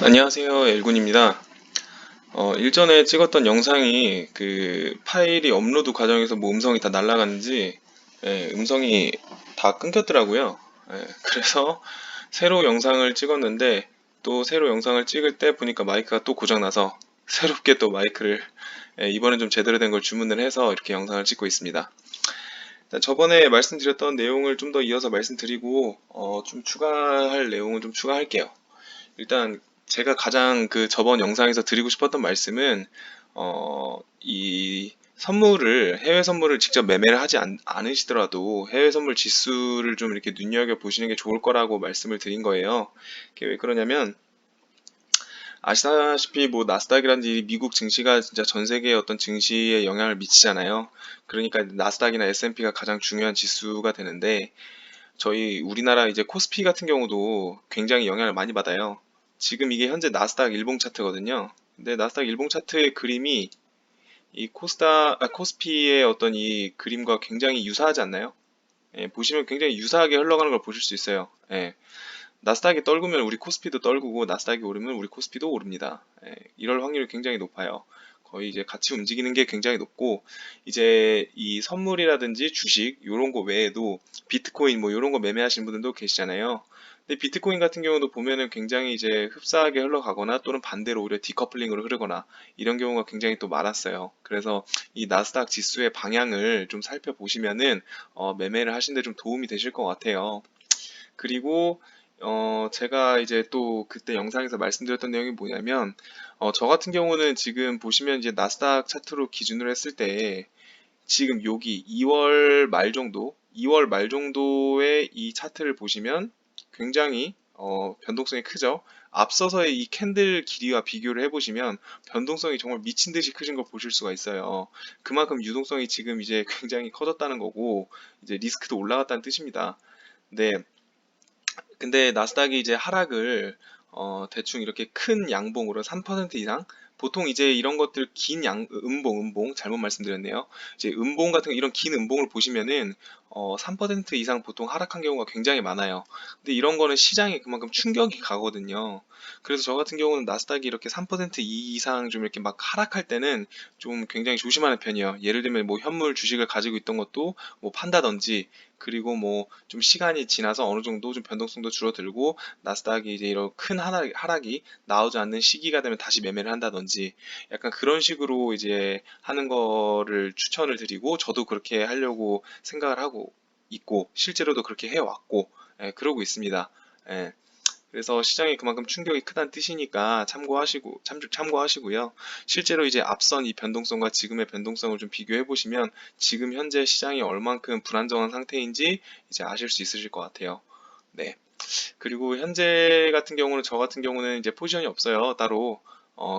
안녕하세요, 엘군입니다. 일전에 찍었던 영상이 그 파일이 업로드 과정에서 뭐 음성이 다 날아갔는지 음성이 다 끊겼더라고요. 그래서 새로 영상을 찍었는데 또 새로 영상을 찍을 때 보니까 마이크가 또 고장나서 새롭게 또 마이크를 이번엔 좀 제대로 된 걸 주문을 해서 이렇게 영상을 찍고 있습니다. 일단 저번에 말씀드렸던 내용을 좀 더 이어서 말씀드리고 좀 추가할 내용은 좀 추가할게요. 일단 제가 가장 그 저번 영상에서 드리고 싶었던 말씀은 이 선물을 해외 선물을 직접 매매를 하지 않으시더라도 해외 선물 지수를 좀 이렇게 눈여겨 보시는 게 좋을 거라고 말씀을 드린 거예요. 그게 왜 그러냐면 아시다시피 뭐 나스닥이라든지 미국 증시가 진짜 전 세계의 어떤 증시에 영향을 미치잖아요. 그러니까 나스닥이나 S&P가 가장 중요한 지수가 되는데 저희 우리나라 이제 코스피 같은 경우도 굉장히 영향을 많이 받아요. 지금 이게 현재 나스닥 일봉 차트거든요. 근데 나스닥 일봉 차트의 그림이 이 코스피의 어떤 이 그림과 굉장히 유사하지 않나요? 보시면 굉장히 유사하게 흘러가는 걸 보실 수 있어요. 나스닥이 떨구면 우리 코스피도 떨구고 나스닥이 오르면 우리 코스피도 오릅니다. 이럴 확률이 굉장히 높아요. 거의 이제 같이 움직이는 게 굉장히 높고 이제 이 선물이라든지 주식 이런 거 외에도 비트코인 뭐 이런 거 매매하시는 분들도 계시잖아요. 근데 비트코인 같은 경우도 보면은 굉장히 이제 흡사하게 흘러가거나 또는 반대로 오히려 디커플링으로 흐르거나 이런 경우가 굉장히 또 많았어요. 그래서 이 나스닥 지수의 방향을 좀 살펴보시면은 매매를 하시는데 좀 도움이 되실 것 같아요. 그리고 제가 이제 또 그때 영상에서 말씀드렸던 내용이 뭐냐면 저 같은 경우는 지금 보시면 이제 나스닥 차트로 기준으로 했을 때 지금 여기 2월 말 정도, 2월 말 정도의 이 차트를 보시면 굉장히 변동성이 크죠. 앞서서의 이 캔들 길이와 비교를 해보시면 변동성이 정말 미친 듯이 크신 걸 보실 수가 있어요. 그만큼 유동성이 지금 이제 굉장히 커졌다는 거고 이제 리스크도 올라갔다는 뜻입니다. 네, 근데 나스닥이 이제 하락을 대충 이렇게 큰 양봉으로 3% 이상 보통 이제 이런 것들 긴 음봉 잘못 말씀드렸네요. 이제 음봉 같은 이런 긴 음봉을 보시면은 3% 이상 보통 하락한 경우가 굉장히 많아요. 근데 이런 거는 시장에 그만큼 충격이 가거든요. 그래서 저 같은 경우는 나스닥이 이렇게 3% 이상 좀 이렇게 막 하락할 때는 좀 굉장히 조심하는 편이에요. 예를 들면 뭐 현물 주식을 가지고 있던 것도 뭐 판다든지 그리고 뭐 좀 시간이 지나서 어느 정도 좀 변동성도 줄어들고 나스닥이 이제 이런 큰 하락이 나오지 않는 시기가 되면 다시 매매를 한다든지 약간 그런 식으로 이제 하는 거를 추천을 드리고 저도 그렇게 하려고 생각을 하고 있고 실제로도 그렇게 해왔고 그러고 있습니다. 예. 그래서 시장이 그만큼 충격이 크다는 뜻이니까 참고하시고요. 실제로 이제 앞선 이 변동성과 지금의 변동성을 좀 비교해 보시면 지금 현재 시장이 얼만큼 불안정한 상태인지 이제 아실 수 있으실 것 같아요. 네. 그리고 현재 같은 경우는 저 같은 경우는 이제 포지션이 없어요. 따로.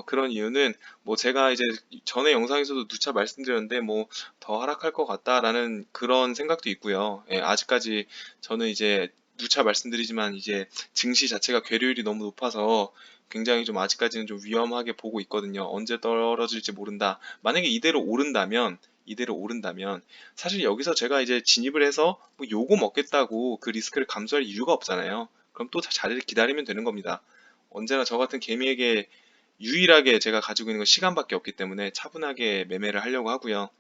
그런 이유는 뭐 제가 이제 전에 영상에서도 누차 말씀드렸는데 뭐 더 하락할 것 같다라는 그런 생각도 있고요. 아직까지 저는 이제 누차 말씀드리지만 이제 증시 자체가 괴리율이 너무 높아서 굉장히 좀 아직까지는 좀 위험하게 보고 있거든요. 언제 떨어질지 모른다. 만약에 이대로 오른다면 사실 여기서 제가 이제 진입을 해서 뭐 요거 먹겠다고 그 리스크를 감수할 이유가 없잖아요. 그럼 또 자리를 기다리면 되는 겁니다. 언제나 저 같은 개미에게 유일하게 제가 가지고 있는 건 시간밖에 없기 때문에 차분하게 매매를 하려고 하고요.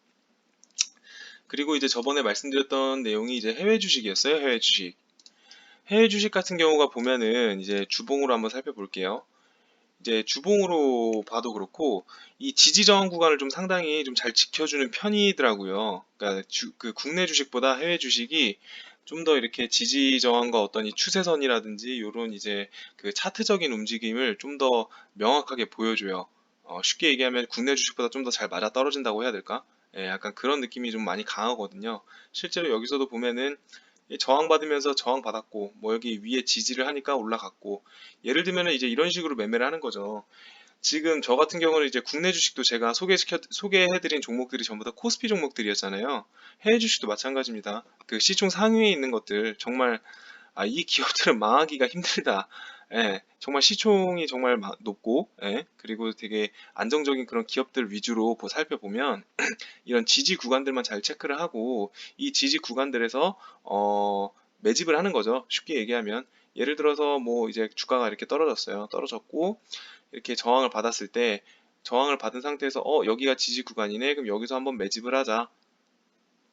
그리고 이제 저번에 말씀드렸던 내용이 이제 해외 주식이었어요. 해외 주식. 해외 주식 같은 경우가 보면은 이제 주봉으로 한번 살펴볼게요. 이제 주봉으로 봐도 그렇고 이 지지 저항 구간을 좀 상당히 좀 잘 지켜주는 편이더라고요. 그러니까 그 국내 주식보다 해외 주식이 좀 더 이렇게 지지 저항과 어떤 이 추세선이라든지 요런 이제 그 차트적인 움직임을 좀 더 명확하게 보여줘요. 쉽게 얘기하면 국내 주식보다 좀 더 잘 맞아 떨어진다고 해야 될까? 약간 그런 느낌이 좀 많이 강하거든요. 실제로 여기서도 보면은 저항받으면서 저항받았고 뭐 여기 위에 지지를 하니까 올라갔고 예를 들면 이제 이런 식으로 매매를 하는 거죠. 지금 저 같은 경우는 이제 국내 주식도 제가 소개해드린 종목들이 전부 다 코스피 종목들이었잖아요. 해외 주식도 마찬가지입니다. 그 시총 상위에 있는 것들 정말 이 기업들은 망하기가 힘들다. 정말 시총이 정말 높고, 그리고 되게 안정적인 그런 기업들 위주로 살펴보면 이런 지지 구간들만 잘 체크를 하고 이 지지 구간들에서 매집을 하는 거죠. 쉽게 얘기하면 예를 들어서 뭐 이제 주가가 이렇게 떨어졌어요. 떨어졌고 이렇게 저항을 받았을 때 저항을 받은 상태에서 여기가 지지 구간이네. 그럼 여기서 한번 매집을 하자.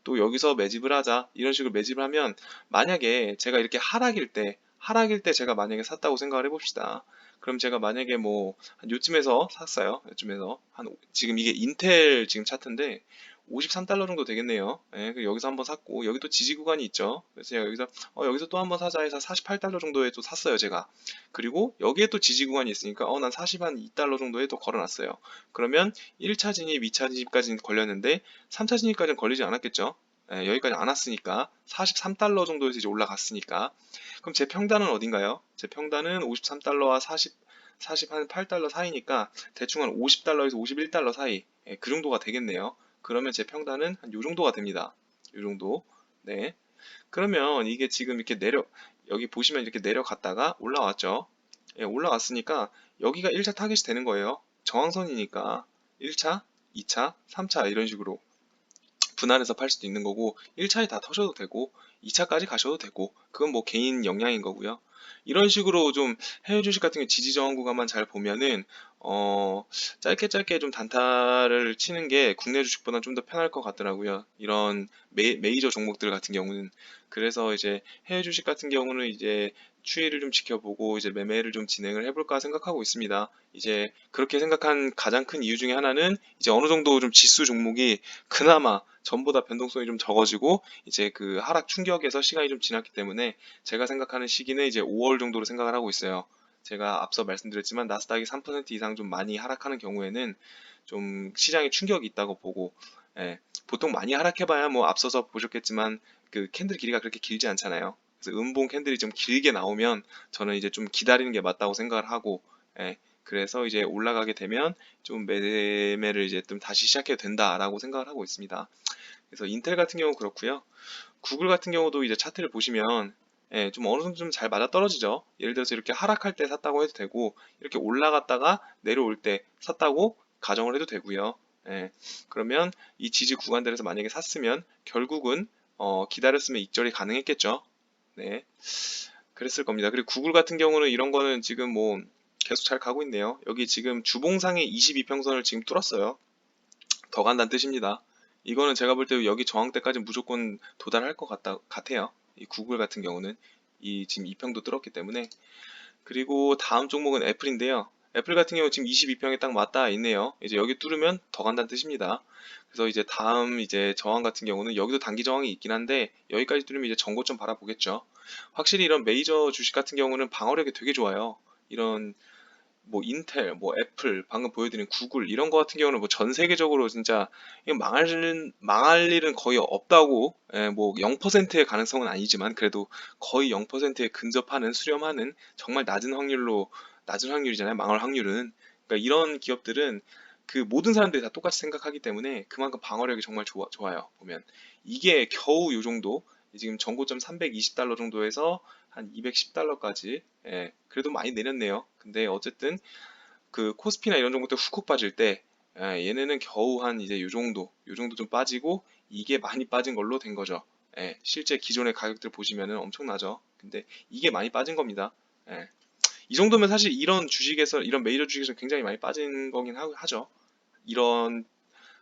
또 여기서 매집을 하자. 이런 식으로 매집을 하면 만약에 제가 이렇게 하락일 때 제가 만약에 샀다고 생각을 해봅시다. 그럼 제가 만약에 뭐 한 요쯤에서 샀어요. 요쯤에서 지금 이게 인텔 지금 차트인데 53달러 정도 되겠네요. 예, 여기서 한번 샀고 여기 또 지지 구간이 있죠. 그래서 제가 여기서 또 한번 사자 해서 48달러 정도에 또 샀어요, 제가. 그리고 여기에 또 지지 구간이 있으니까 난 42달러 정도에 또 걸어놨어요. 그러면 1차 진입, 2차 진입까지는 걸렸는데 3차 진입까지는 걸리지 않았겠죠. 예, 여기까지 안 왔으니까 43달러 정도에서 이제 올라갔으니까 그럼 제 평단은 어딘가요? 제 평단은 53달러와 48달러 사이니까 대충 한 50달러에서 51달러 사이, 예, 그 정도가 되겠네요. 그러면 제 평단은 한 요 정도가 됩니다. 요 정도. 네. 그러면 이게 지금 이렇게 여기 보시면 이렇게 내려갔다가 올라왔죠. 예, 올라왔으니까 여기가 1차 타겟이 되는 거예요. 저항선이니까 1차, 2차, 3차 이런 식으로 분할해서 팔 수도 있는 거고 1차에 다 터셔도 되고 2차까지 가셔도 되고 그건 뭐 개인 역량인 거고요. 이런 식으로 좀 해외 주식 같은 게 지지 저항 구간만 잘 보면은 어 짧게 짧게 좀 단타를 치는 게 국내 주식보다 좀 더 편할 것 같더라고요. 이런 메이저 종목들 같은 경우는. 그래서 이제 해외 주식 같은 경우는 이제 추이를 좀 지켜보고 이제 매매를 좀 진행을 해볼까 생각하고 있습니다. 이제 그렇게 생각한 가장 큰 이유 중에 하나는 이제 어느 정도 좀 지수 종목이 그나마 전보다 변동성이 좀 적어지고 이제 그 하락 충격에서 시간이 좀 지났기 때문에 제가 생각하는 시기는 이제 5월 정도로 생각을 하고 있어요. 제가 앞서 말씀드렸지만 나스닥이 3% 이상 좀 많이 하락하는 경우에는 좀 시장에 충격이 있다고 보고, 예, 보통 많이 하락해봐야 뭐 앞서서 보셨겠지만 그 캔들 길이가 그렇게 길지 않잖아요. 그래서 음봉 캔들이 좀 길게 나오면 저는 이제 좀 기다리는 게 맞다고 생각을 하고, 예, 그래서 이제 올라가게 되면 좀 매매를 이제 좀 다시 시작해도 된다라고 생각을 하고 있습니다. 그래서 인텔 같은 경우 그렇고요. 구글 같은 경우도 이제 차트를 보시면 예, 좀 어느 정도 좀 잘 맞아 떨어지죠. 예를 들어서 이렇게 하락할 때 샀다고 해도 되고 이렇게 올라갔다가 내려올 때 샀다고 가정을 해도 되고요. 예, 그러면 이 지지 구간들에서 만약에 샀으면 결국은 기다렸으면 익절이 가능했겠죠. 네, 그랬을 겁니다. 그리고 구글 같은 경우는 이런 거는 지금 뭐 계속 잘 가고 있네요. 여기 지금 주봉상의 22평선을 지금 뚫었어요. 더 간다는 뜻입니다. 이거는 제가 볼 때 여기 저항대까지 무조건 도달할 것 같아요. 이 구글 같은 경우는 이 지금 2평도 뚫었기 때문에. 그리고 다음 종목은 애플인데요. 애플 같은 경우 지금 22평에 딱 맞닿아 있네요. 이제 여기 뚫으면 더 간다는 뜻입니다. 그래서 이제 다음 이제 저항 같은 경우는 여기도 단기 저항이 있긴 한데 여기까지 뚫으면 이제 전고점 바라보겠죠. 확실히 이런 메이저 주식 같은 경우는 방어력이 되게 좋아요. 이런 뭐 인텔, 뭐 애플, 방금 보여드린 구글 이런 거 같은 경우는 뭐 전 세계적으로 진짜 이거 망할 일은 거의 없다고, 예, 뭐 0%의 가능성은 아니지만 그래도 거의 0%에 근접하는 수렴하는 정말 낮은 확률이잖아요. 망할 확률은. 그러니까 이런 기업들은 그 모든 사람들이 다 똑같이 생각하기 때문에 그만큼 방어력이 정말 좋아요. 보면 이게 겨우 요 정도 지금 전고점 320달러 정도에서 한 210달러까지, 예, 그래도 많이 내렸네요. 근데 어쨌든 그 코스피나 이런 종목들 훅훅 빠질 때, 예, 얘네는 겨우 한 이제 요 정도 좀 빠지고 이게 많이 빠진 걸로 된 거죠. 예, 실제 기존의 가격들 보시면은 엄청나죠. 근데 이게 많이 빠진 겁니다. 예, 이 정도면 사실 이런 메이저 주식에서 굉장히 많이 빠진 거긴 하죠. 이런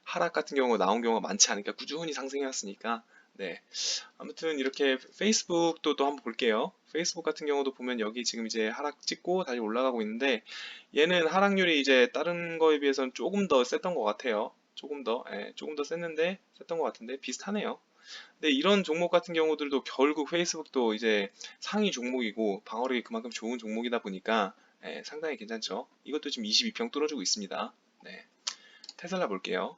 하락 같은 경우가 나온 경우가 많지 않으니까 꾸준히 상승해왔으니까. 네. 아무튼 이렇게 페이스북도 또 한번 볼게요. 페이스북 같은 경우도 보면 여기 지금 이제 하락 찍고 다시 올라가고 있는데 얘는 하락률이 이제 다른 거에 비해서는 조금 더 셌던 것 같아요. 조금 더 셌던 것 같은데 비슷하네요. 근데 이런 종목 같은 경우들도 결국 페이스북도 이제 상위 종목이고 방어력이 그만큼 좋은 종목이다 보니까, 예, 상당히 괜찮죠. 이것도 지금 22평 뚫어주고 있습니다. 네. 테슬라 볼게요.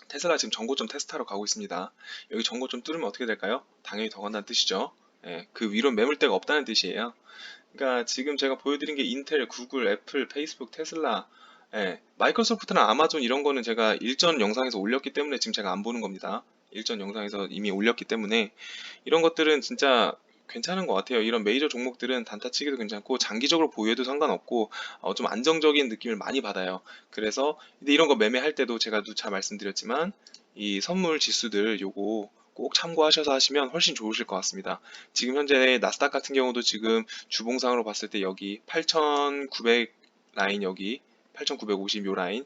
테슬라 지금 전고점 테스트하러 가고 있습니다. 여기 전고점 뚫으면 어떻게 될까요? 당연히 더 간다는 뜻이죠. 예, 그 위로 매물대가 없다는 뜻이에요. 그러니까 지금 제가 보여드린 게 인텔, 구글, 애플, 페이스북, 테슬라, 예, 마이크로소프트나 아마존 이런 거는 제가 일전 영상에서 올렸기 때문에 지금 제가 안 보는 겁니다. 일전 영상에서 이미 올렸기 때문에 이런 것들은 진짜 괜찮은 것 같아요. 이런 메이저 종목들은 단타치기도 괜찮고 장기적으로 보유해도 상관없고 좀 안정적인 느낌을 많이 받아요. 그래서 근데 이런 거 매매할 때도 제가 누차 말씀드렸지만 이 선물 지수들 요거 꼭 참고하셔서 하시면 훨씬 좋으실 것 같습니다. 지금 현재 나스닥 같은 경우도 지금 주봉상으로 봤을 때 여기 8,900 라인, 여기 8,950 요 라인,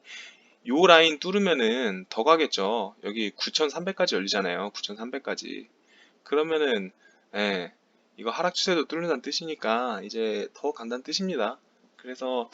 요 라인 뚫으면은 더 가겠죠. 여기 9,300까지 열리잖아요. 9,300까지. 그러면은 예, 이거 하락 추세도 뚫는다는 뜻이니까 이제 더 간다는 뜻입니다. 그래서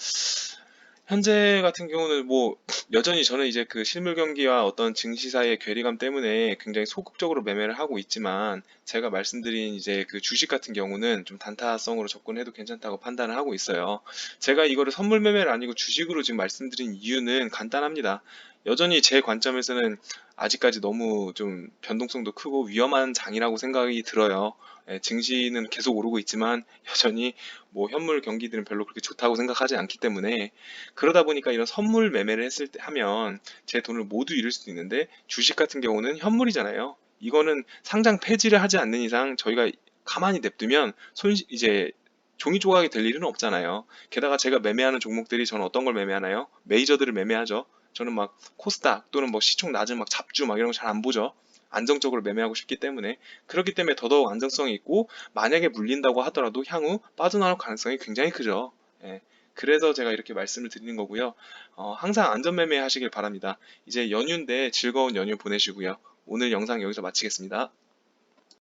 현재 같은 경우는 뭐 여전히 저는 이제 그 실물 경기와 어떤 증시 사이의 괴리감 때문에 굉장히 소극적으로 매매를 하고 있지만, 제가 말씀드린 이제 그 주식 같은 경우는 좀 단타성으로 접근해도 괜찮다고 판단을 하고 있어요. 제가 이거를 선물 매매를 아니고 주식으로 지금 말씀드린 이유는 간단합니다. 여전히 제 관점에서는 아직까지 너무 좀 변동성도 크고 위험한 장이라고 생각이 들어요. 예, 증시는 계속 오르고 있지만 여전히 뭐 현물 경기들은 별로 그렇게 좋다고 생각하지 않기 때문에, 그러다 보니까 이런 선물 매매를 했을 때 하면 제 돈을 모두 잃을 수도 있는데, 주식 같은 경우는 현물이잖아요. 이거는 상장 폐지를 하지 않는 이상 저희가 가만히 냅두면 이제 종이 조각이 될 일은 없잖아요. 게다가 제가 매매하는 종목들이, 저는 어떤 걸 매매하나요? 메이저들을 매매하죠. 저는 막 코스닥 또는 뭐 시총 낮은 막 잡주 막 이런 거 잘 안 보죠. 안정적으로 매매하고 싶기 때문에. 그렇기 때문에 더더욱 안정성이 있고, 만약에 물린다고 하더라도 향후 빠져나올 가능성이 굉장히 크죠. 예. 그래서 제가 이렇게 말씀을 드리는 거고요. 항상 안전매매 하시길 바랍니다. 이제 연휴인데 즐거운 연휴 보내시고요. 오늘 영상 여기서 마치겠습니다.